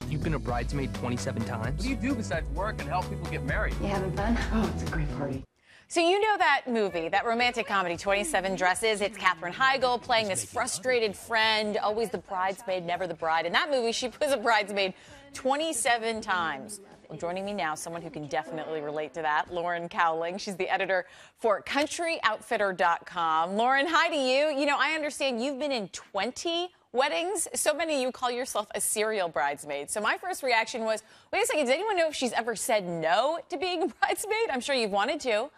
You've been a bridesmaid 27 times? What do you do besides work and help people get married? You having fun? Oh, it's a great party. So you know that movie, that romantic comedy, 27 Dresses? It's Katherine Heigl playing this frustrated friend, always the bridesmaid, never the bride. In that movie, she was a bridesmaid 27 times. Well, joining me now, someone who can definitely relate to that, Lauren Cowling. She's the editor for CountryOutfitter.com. Lauren, hi to you. You know, I understand you've been in 20 weddings. So many of you call yourself a serial bridesmaid. So my first reaction was, wait a second, does anyone know if she's ever said no to being a bridesmaid? I'm sure you've wanted to.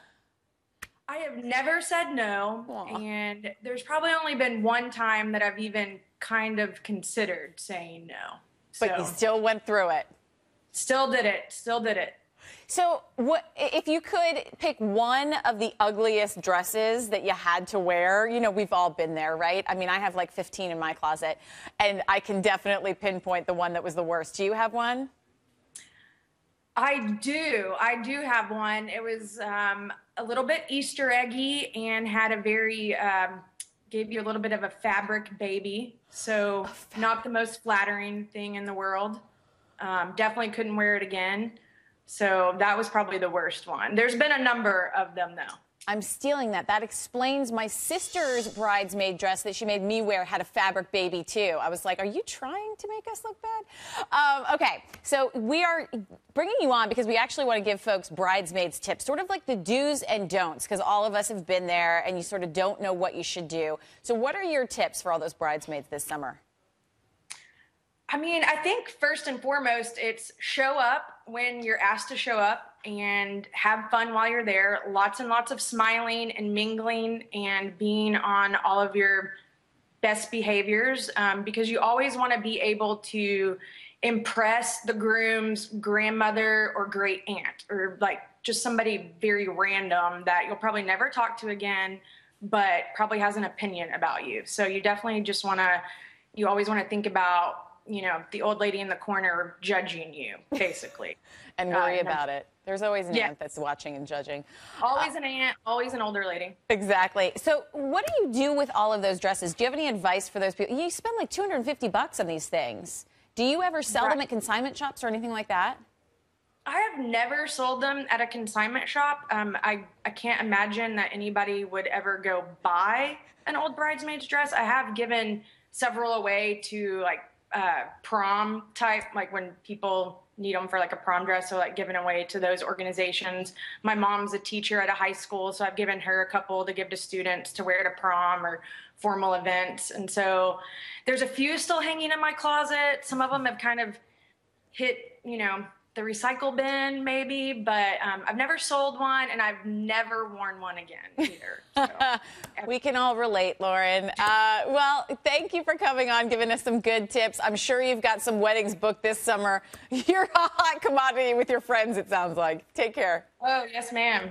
I have never said no, Aww. and there's probably only been one time that I've even kind of considered saying no. But you still went through it. Still did it. So what if you could pick one of the ugliest dresses that you had to wear? You know, we've all been there, right? I mean, I have like 15 in my closet, and I can definitely pinpoint the one that was the worst. Do you have one? I do have one. It was a little bit Easter eggy and had a very, gave you a little bit of a fabric baby. So not the most flattering thing in the world. Definitely couldn't wear it again. So that was probably the worst one. There's been a number of them, though. I'm stealing that. That explains my sister's bridesmaid dress that she made me wear had a fabric baby, too. I was like, are you trying to make us look bad? Okay, so we are bringing you on because we actually want to give folks bridesmaids tips, sort of like the do's and don'ts, because all of us have been there and you sort of don't know what you should do. So what are your tips for all those bridesmaids this summer? I mean, I think first and foremost, it's show up when you're asked to show up and have fun while you're there. Lots and lots of smiling and mingling and being on all of your best behaviors, because you always want to be able to impress the groom's grandmother or great aunt, or like just somebody very random that you'll probably never talk to again, but probably has an opinion about you. So you definitely just want to, you always want to think about, you know, the old lady in the corner judging you, basically. And worry about it. There's always an aunt that's watching and judging. Always an aunt, always an older lady. Exactly. So what do you do with all of those dresses? Do you have any advice for those people? You spend like $250 on these things. Do you ever sell them at consignment shops or anything like that? I have never sold them at a consignment shop. I can't imagine that anybody would ever go buy an old bridesmaid's dress. I have given several away to like prom type, like when people need them for like a prom dress, so like given away to those organizations. My mom's a teacher at a high school, so I've given her a couple to give to students to wear to prom or formal events. And so there's a few still hanging in my closet. Some of them have kind of hit, you know, the recycle bin maybe, but I've never sold one and I've never worn one again either. So. We can all relate, Lauren. Well, thank you for coming on, giving us some good tips. I'm sure you've got some weddings booked this summer. You're a hot commodity with your friends, it sounds like. Take care. Oh, yes, ma'am.